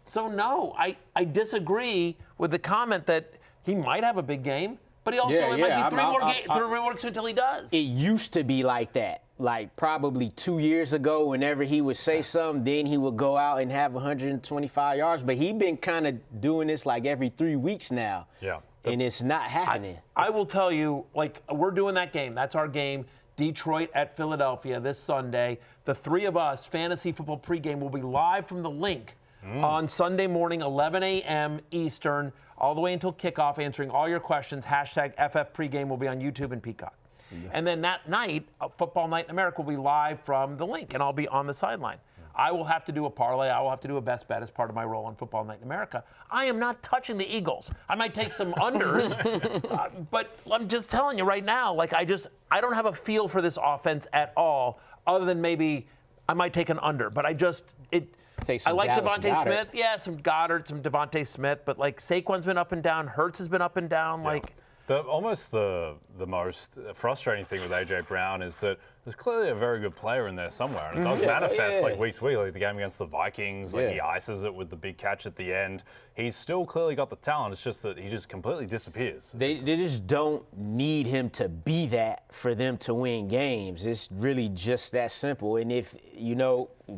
so no, I disagree with the comment that he might have a big game. But he also, it might be three more weeks until he does. It used to be like that. Like, probably 2 years ago, whenever he would say something, then he would go out and have 125 yards. But he's been kind of doing this, like, every 3 weeks now. Yeah. And it's not happening. I will tell you, like, we're doing that game. That's our game. Detroit at Philadelphia this Sunday. The three of us, Fantasy Football Pregame, will be live from the link on Sunday morning, 11 a.m. Eastern, all the way until kickoff, answering all your questions. Hashtag FF Pregame will be on YouTube and Peacock. Yeah. And then that night, Football Night in America will be live from the link, and I'll be on the sideline. Yeah. I will have to do a parlay. I will have to do a best bet as part of my role on Football Night in America. I am not touching the Eagles. I might take some unders, but I'm just telling you right now, like, I don't have a feel for this offense at all, other than maybe I might take an under. But I like DeVonta Smith. Yeah, some Goddard, some DeVonta Smith, but, like, Saquon's been up and down. Hurts has been up and down. Yeah. Like. Almost the most frustrating thing with A.J. Brown is that there's clearly a very good player in there somewhere. And it does manifest like week to week, like the game against the Vikings, like he ices it with the big catch at the end. He's still clearly got the talent. It's just that he just completely disappears. They just don't need him to be that for them to win games. It's really just that simple. And if,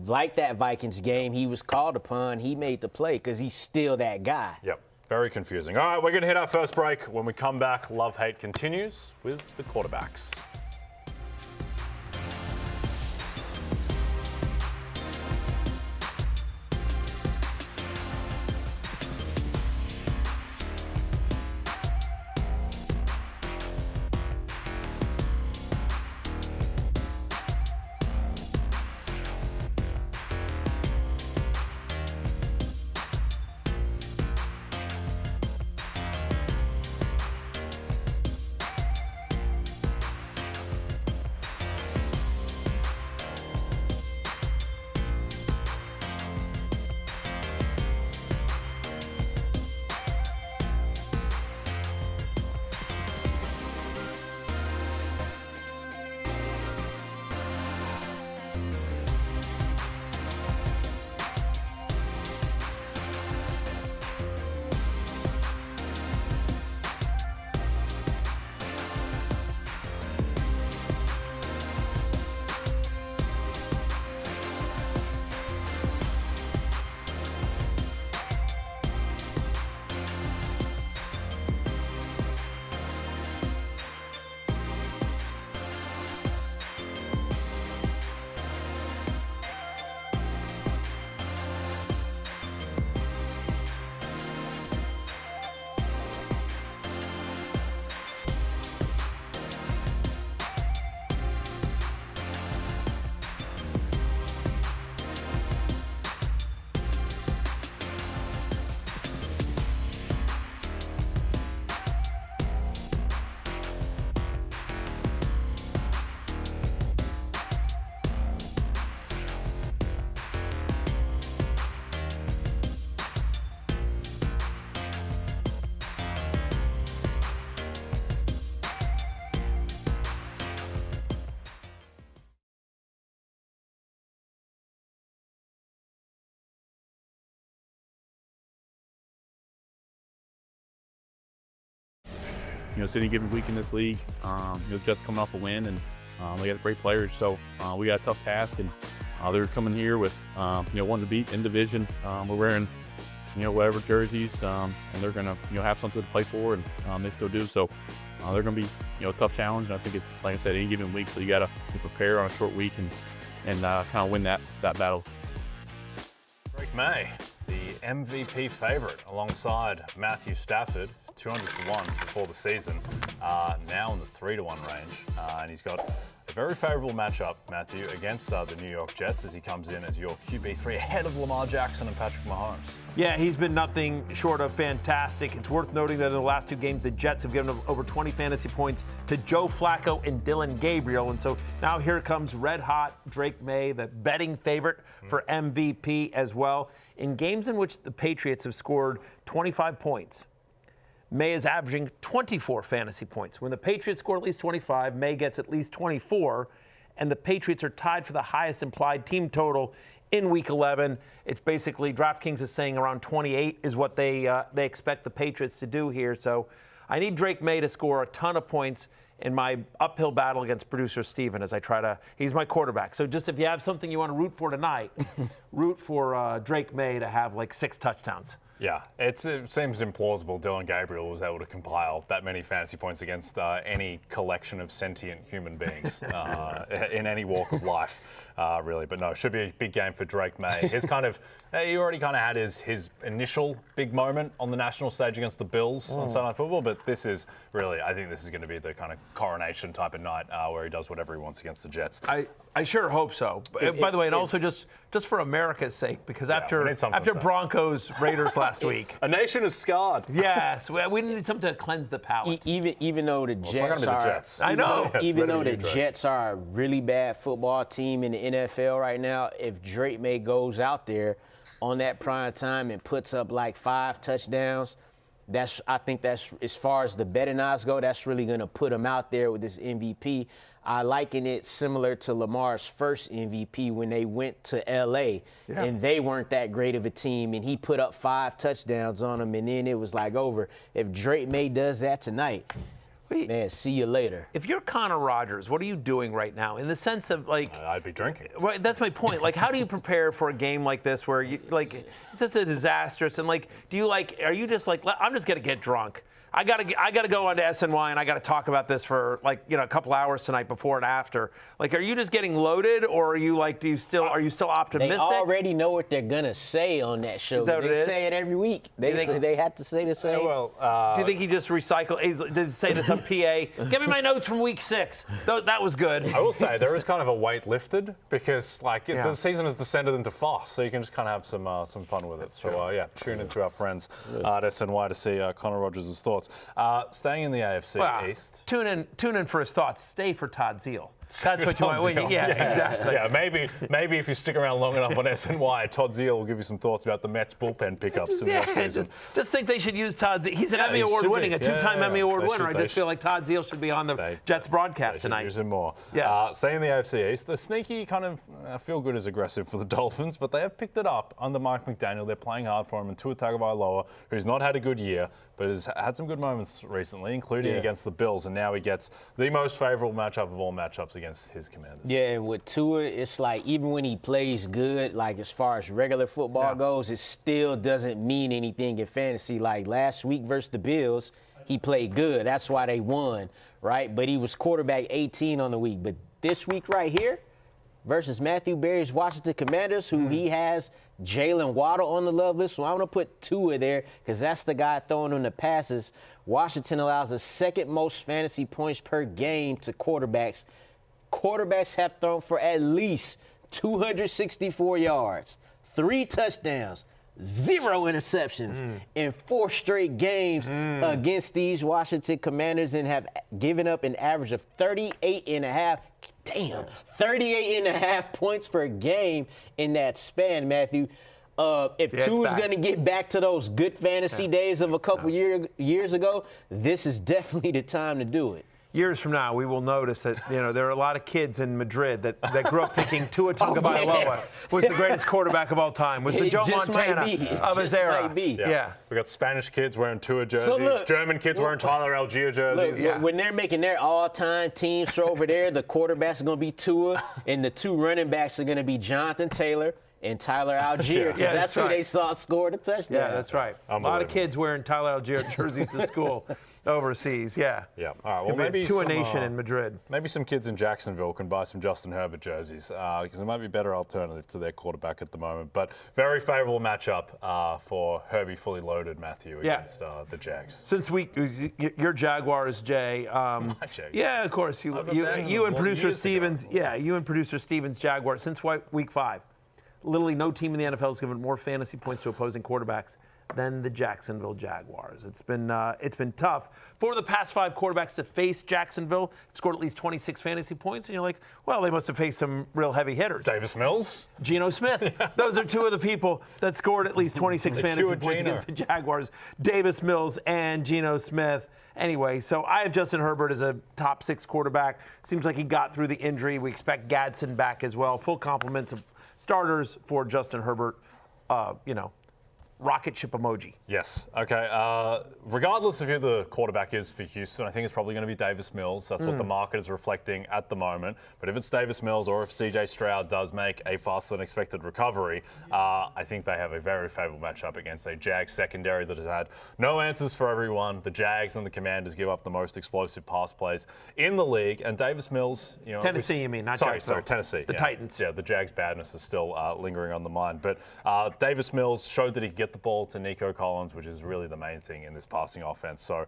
like that Vikings game, he was called upon, he made the play because he's still that guy. Yep. Very confusing. All right, we're going to hit our first break. When we come back, love-hate continues with the quarterbacks. it's any given week in this league. Just coming off a win, and they got great players, so we got a tough task, and they're coming here with one to beat in division. We're wearing whatever jerseys, and they're gonna have something to play for, and they still do. So they're gonna be a tough challenge, and I think it's, like I said, any given week. So you gotta prepare on a short week and kind of win that battle. Drake Maye, the MVP favorite, alongside Matthew Stafford, 200-1 before the season, now in the 3-1 range, and he's got a very favorable matchup, Matthew, against the New York Jets as he comes in as your QB3 ahead of Lamar Jackson and Patrick Mahomes. Yeah, he's been nothing short of fantastic. It's worth noting that in the last 2 games, the Jets have given over 20 fantasy points to Joe Flacco and Dylan Gabriel. And so now here comes red-hot Drake Maye, the betting favorite for MVP as well. In games in which the Patriots have scored 25 points, Maye is averaging 24 fantasy points. When the Patriots score at least 25, Maye gets at least 24, and the Patriots are tied for the highest implied team total in Week 11. It's basically, DraftKings is saying around 28 is what they expect the Patriots to do here. So I need Drake Maye to score a ton of points in my uphill battle against producer Steven as I try to, he's my quarterback. So just if you have something you want to root for tonight, root for Drake Maye to have like 6 touchdowns. Yeah, it seems implausible Dylan Gabriel was able to compile that many fantasy points against any collection of sentient human beings in any walk of life, really. But no, it should be a big game for Drake Maye. His he already kind of had his initial big moment on the national stage against the Bills on Sunday Night Football, but this is really, I think this is going to be the kind of coronation type of night where he does whatever he wants against the Jets. I sure hope so. By the way, and also just for America's sake, because after Broncos Raiders last week, a nation is scarred. Yes, we need something to cleanse the palate. Even though the Jets are, I know. Even though the Jets are a really bad football team in the NFL right now, if Drake Maye goes out there on that prime time and puts up like 5 touchdowns, I think that's, as far as the betting odds go, that's really going to put him out there with this MVP. I liken it similar to Lamar's first MVP when they went to L.A. and they weren't that great of a team, and he put up 5 touchdowns on them, and then it was like over. If Drake Maye does that tonight, man, see you later. If you're Connor Rogers, what are you doing right now? In the sense of like, I'd be drinking. Right, that's my point. Like, how do you prepare for a game like this where you like it's just a disastrous and like, are you just like, I'm just gonna get drunk? I gotta go on to SNY and I gotta talk about this for a couple hours tonight before and after. Like, are you just getting loaded, or are you like, are you still optimistic? They already know what they're gonna say on that show. They say it every week. They have to say the same. Do you think he just recycled? Did he say to some PA, "Give me my notes from week 6"? That was good. I will say there is kind of a weight lifted because the season has descended into farce, so you can just kind of have some fun with it. So tune into our friends at SNY to see Connor Rogers' thoughts. Staying in the AFC East. Tune in for his thoughts. Stay for Todd Zeal. That's what you want. Yeah, exactly. Yeah, maybe if you stick around long enough on SNY, Todd Zeal will give you some thoughts about the Mets bullpen pickups in the offseason. Just think they should use Todd Zeal. He's an Emmy Award winning, a 2-time Emmy Award winner. I just feel like Todd Zeal should be on the Jets broadcast tonight. Use him more. Yes. Staying in the AFC East, the sneaky kind of feel good is aggressive for the Dolphins, but they have picked it up under Mike McDaniel. They're playing hard for him, and Tua Tagovailoa, who's not had a good year, but has had some good moments recently, including against the Bills, and now he gets the most favorable matchup of all matchups against his Commanders. Yeah, and with Tua, it's like even when he plays good, like as far as regular football goes, it still doesn't mean anything in fantasy. Like last week versus the Bills, he played good. That's why they won, right? But he was quarterback 18 on the week. But this week right here versus Matthew Berry's Washington Commanders, who he has Jaylen Waddle on the love list. So I'm going to put Tua there because that's the guy throwing him the passes. Washington allows the second most fantasy points per game to quarterbacks. Quarterbacks have thrown for at least 264 yards, 3 touchdowns, 0 interceptions in 4 straight games against these Washington Commanders, and have given up an average of 38.5 points per game in that span, Matthew. If Tua's going to get back to those good fantasy days of a couple years ago, this is definitely the time to do it. Years from now, we will notice that there are a lot of kids in Madrid that grew up thinking Tua Tagovailoa was the greatest quarterback of all time, was the Joe Montana of his era. Yeah. We got Spanish kids wearing Tua jerseys, German kids wearing Tyler Algier jerseys. Look, when they're making their all-time teams for over there, the quarterbacks are going to be Tua, and the 2 running backs are going to be Jonathan Taylor and Tyler Algier, because that's who they saw score the touchdown. Yeah, that's right. A lot of kids wearing Tyler Algier jerseys to school overseas. Yeah. All right. Well, maybe Tua Nation in Madrid. Maybe some kids in Jacksonville can buy some Justin Herbert jerseys because it might be a better alternative to their quarterback at the moment. But very favorable matchup for Herbie fully loaded, Matthew, against the Jags. Since your Jaguars, Jay. My Jaguars. Yeah, of course. You and producer Stevens. Yeah, you and producer Stevens Jaguars since week 5. Literally no team in the NFL has given more fantasy points to opposing quarterbacks than the Jacksonville Jaguars. It's been tough for the past 5 quarterbacks to face Jacksonville. Scored at least 26 fantasy points, and you're like, well, they must have faced some real heavy hitters. Davis Mills, Geno Smith. Those are 2 of the people that scored at least 26 fantasy points against the Jaguars. Davis Mills and Geno Smith. Anyway, so I have Justin Herbert as a top 6 quarterback. Seems like he got through the injury. We expect Gadsden back as well. Full compliments of starters for Justin Herbert. Rocket ship emoji. Yes. Okay. Regardless of who the quarterback is for Houston, I think it's probably going to be Davis Mills. That's what the market is reflecting at the moment. But if it's Davis Mills or if CJ Stroud does make a faster than expected recovery, I think they have a very favorable matchup against a Jags secondary that has had no answers for everyone. The Jags and the Commanders give up the most explosive pass plays in the league. And Davis Mills, Tennessee, you mean, not sorry, Jacksonville. Tennessee. The Titans. Yeah, the Jags' badness is still lingering on the mind. But Davis Mills showed that he could get the ball to Nico Collins, which is really the main thing in this passing offense. So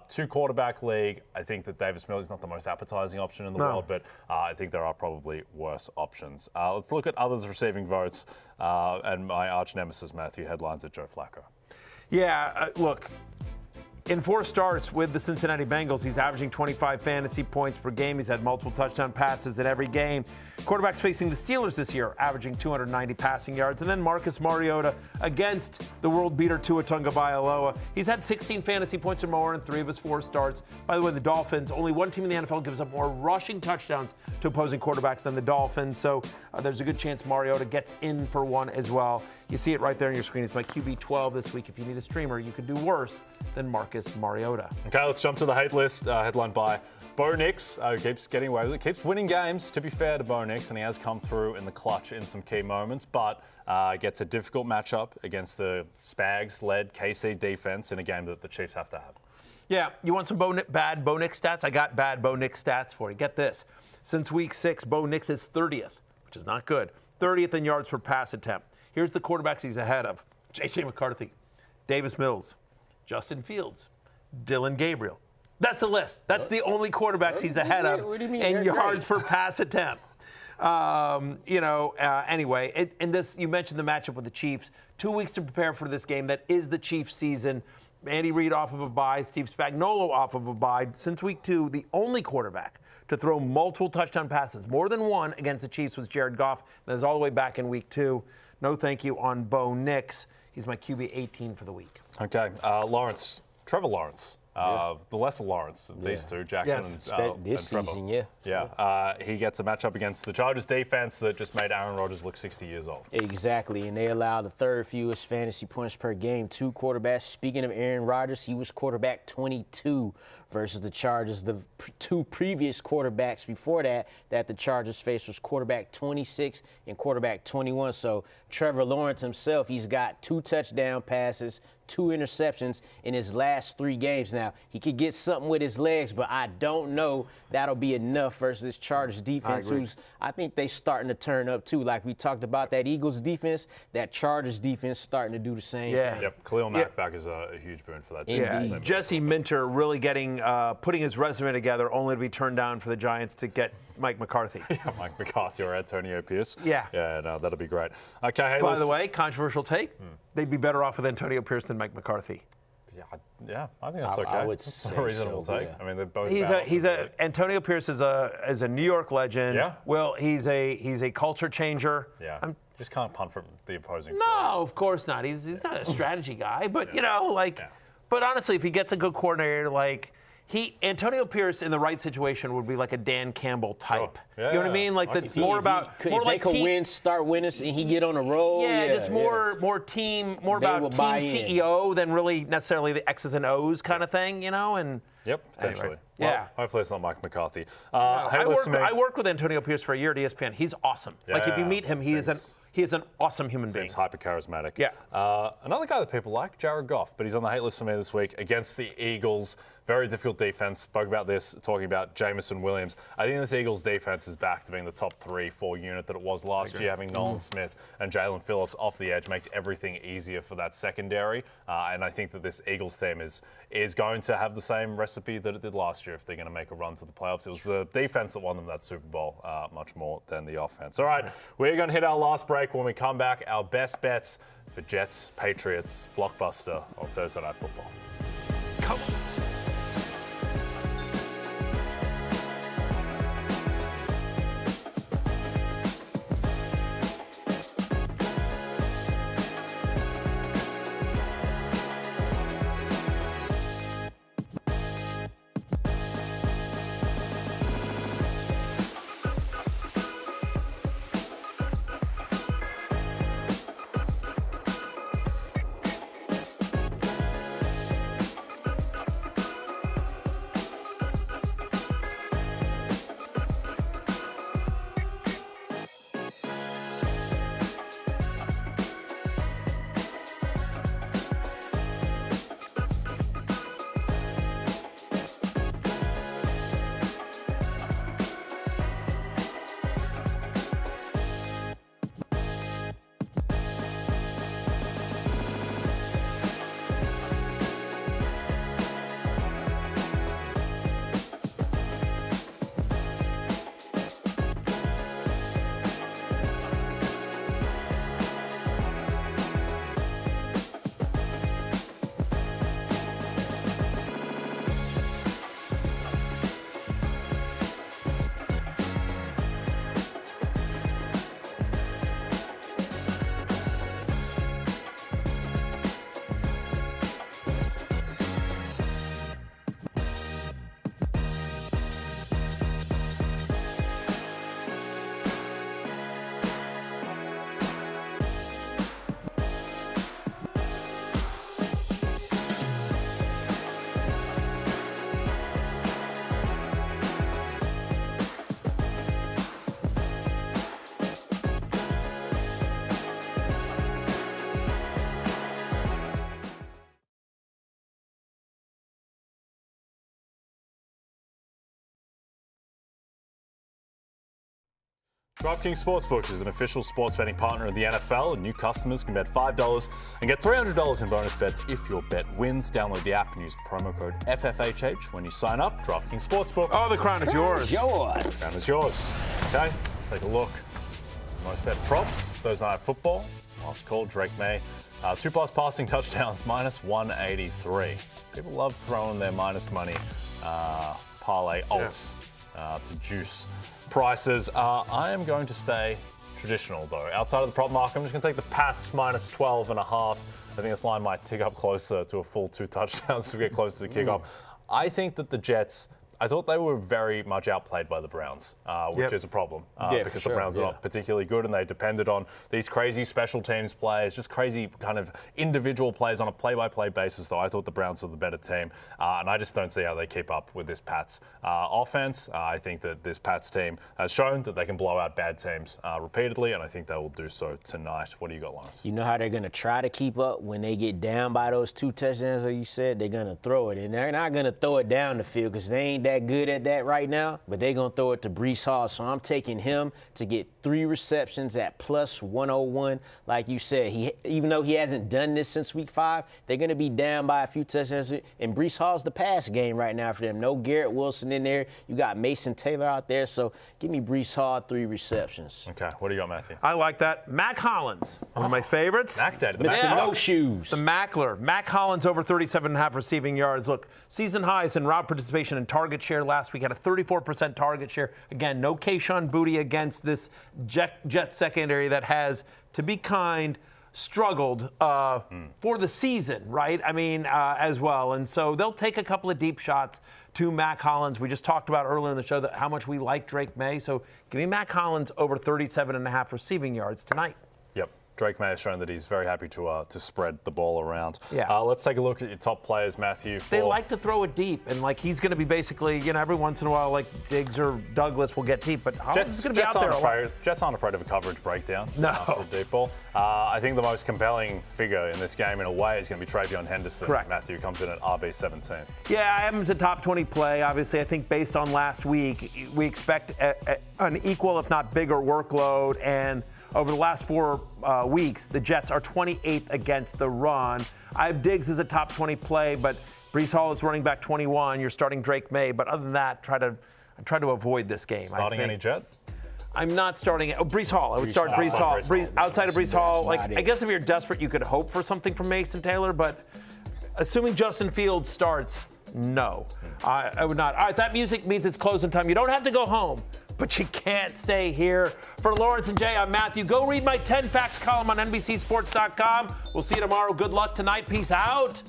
2 quarterback league, I think that Davis Mills is not the most appetizing option in the world, but I think there are probably worse options. Let's look at others receiving votes and my arch nemesis, Matthew, headlines at Joe Flacco. Yeah, look. In 4 starts with the Cincinnati Bengals, he's averaging 25 fantasy points per game. He's had multiple touchdown passes in every game. Quarterbacks facing the Steelers this year, averaging 290 passing yards. And then Marcus Mariota against the world beater Tua Tagovailoa. He's had 16 fantasy points or more in 3 of his 4 starts. By the way, the Dolphins, only one team in the NFL gives up more rushing touchdowns to opposing quarterbacks than the Dolphins. So there's a good chance Mariota gets in for one as well. You see it right there on your screen. It's my QB 12 this week. If you need a streamer, you could do worse than Marcus Mariota. Okay, let's jump to the hate list, headlined by Bo Nix, who keeps getting away with it, keeps winning games, to be fair to Bo Nix, and he has come through in the clutch in some key moments, but gets a difficult matchup against the Spags-led KC defense in a game that the Chiefs have to have. Yeah, you want some bad Bo Nix stats? I got bad Bo Nix stats for you. Get this. Since week 6, Bo Nix is 30th, which is not good. 30th in yards per pass attempt. Here's the quarterbacks he's ahead of. J.J. McCarthy, Davis Mills, Justin Fields, Dylan Gabriel. That's the list. That's the only quarterbacks he's ahead of in yards per pass attempt. Anyway, and this, you mentioned the matchup with the Chiefs. 2 weeks to prepare for this game. That is the Chiefs season. Andy Reid off of a bye, Steve Spagnuolo off of a bye. Since week 2, the only quarterback to throw multiple touchdown passes, more than one, against the Chiefs was Jared Goff. That was all the way back in week 2. No thank you on Bo Nix. He's my QB 18 for the week. Okay, Trevor Lawrence. The lesser Lawrence of these two, Jackson and this Trevor. season, yeah. Yeah, he gets a matchup against the Chargers defense that just made Aaron Rodgers look 60 years old. Exactly, and they allowed the 3rd fewest fantasy points per game. 2 quarterbacks. Speaking of Aaron Rodgers, he was quarterback 22 versus the Chargers. The 2 previous quarterbacks before that the Chargers faced was quarterback 26 and quarterback 21. So Trevor Lawrence himself, he's got 2 touchdown passes, 2 interceptions in his last 3 games. Now, he could get something with his legs, but I don't know that'll be enough versus this Chargers defense, I think they starting to turn up too. Like we talked about that Eagles defense, that Chargers defense starting to do the same thing. Yep, Khalil Mack back is a huge boon for that defense. Yeah, Jesse Minter really putting his resume together only to be turned down for the Giants to get Mike McCarthy. Yeah, Mike McCarthy or Antonio Pierce. Yeah. Yeah, no, that'll be great. Okay, hey, by the way, controversial take, they'd be better off with Antonio Pierce than Mike McCarthy. Yeah, I think that's okay. I would that's say a reasonable so, take. yeah. I mean, they're both. Antonio Pierce is a New York legend. Yeah. Well, he's a culture changer. Yeah. Just can't punt from the opposing. No, of course not. He's not a strategy guy, but But honestly, if he gets a good coordinator, Antonio Pierce in the right situation would be like a Dan Campbell type. Sure. Yeah. You know what I mean? Like that's more about if they could start winning, and he get on a roll. Yeah, just more about team CEO than really necessarily the X's and O's kind of thing, you know? And yep, potentially. Anyway, well, hopefully it's not Mike McCarthy. I worked with Antonio Pierce for a year at ESPN. He's awesome. Yeah, like if you meet him, he is an awesome human being. Seems hyper charismatic. Yeah. Another guy that people like, Jared Goff, but he's on the hate list for me this week against the Eagles. Very difficult defense. Spoke about this, talking about Jameson Williams. I think this Eagles defense is back to being the top 3-4 unit that it was last year. Having Nolan Smith and Jalen Phillips off the edge makes everything easier for that secondary. And I think that this Eagles team is going to have the same recipe that it did last year if they're going to make a run to the playoffs. It was the defense that won them that Super Bowl much more than the offense. All right, we're going to hit our last break. When we come back, our best bets for Jets, Patriots, blockbuster on Thursday Night Football. Come on. DraftKings Sportsbook is an official sports betting partner of the NFL, and new customers can bet $5 and get $300 in bonus bets if your bet wins. Download the app and use promo code FFHH when you sign up. DraftKings Sportsbook. Oh, the crown is yours. The crown is yours. Okay, let's take a look. Most bet props, Thursday Night Football. Last call, Drake Maye. 2+ passing touchdowns, minus 183. People love throwing their minus money parlay alts to juice prices. I am going to stay traditional, though. Outside of the prop market, I'm just going to take the Pats minus 12.5. I think this line might tick up closer to a full 2 touchdowns to get closer to the kickoff. I think that the Jets, I thought they were very much outplayed by the Browns, which is a problem because the Browns are not particularly good, and they depended on these crazy special teams players, just crazy kind of individual plays on a play-by-play basis, though. I thought the Browns were the better team, and I just don't see how they keep up with this Pats offense. I think that this Pats team has shown that they can blow out bad teams repeatedly, and I think they will do so tonight. What do you got, Linus? You know how they're going to try to keep up when they get down by those 2 touchdowns, like you said? They're going to throw it, and they're not going to throw it down the field because they ain't that good at that right now, but they're going to throw it to Breece Hall. So I'm taking him to get 3 receptions at plus 101. Like you said, even though he hasn't done this since week 5, they're going to be down by a few touchdowns. And Breece Hall's the pass game right now for them. No Garrett Wilson in there. You got Mason Taylor out there. So give me Breece Hall 3 receptions. Okay, what do you got, Matthew? I like that. Mack Hollins, one of my favorites. Mack Dad. Mr. No Shoes. The Mackler. Mack Hollins over 37.5 receiving yards. Look, season highs in route participation and target share last week. Had a 34% target share. Again, no Kayshon Boutte against this Jet secondary that has, to be kind, struggled for the season, right? I mean, as well. And so they'll take a couple of deep shots to Mack Hollins. We just talked about earlier in the show that how much we like Drake Maye. So give me Mack Hollins over 37.5 receiving yards tonight. Yep. Drake Maye has shown that he's very happy to spread the ball around. Yeah. Let's take a look at your top players, Matthew. They like to throw it deep, and like he's going to be basically, every once in a while, like Diggs or Douglas will get deep, but Hollins is going to be out there a lot. Jets aren't afraid of a coverage breakdown. No. For the deep ball. I think the most compelling figure in this game, in a way, is going to be Travion Henderson. Correct. Matthew comes in at RB17. Yeah, I have him as a top 20 play. Obviously, I think based on last week, we expect an equal, if not bigger, workload, and over the last 4 weeks, the Jets are 28th against the run. I have Diggs as a top 20 play, but Breece Hall is running back 21. You're starting Drake Maye, but other than that, try to avoid this game. Starting any Jet? I'm not starting Breece Hall. I would start Breece Hall. Outside of Breece Hall, I guess if you're desperate, you could hope for something from Mason Taylor, but assuming Justin Fields starts, no. I would not. All right, that music means it's closing time. You don't have to go home, but you can't stay here. For Lawrence and Jay, I'm Matthew. Go read my 10 Facts column on NBCSports.com. We'll see you tomorrow. Good luck tonight. Peace out.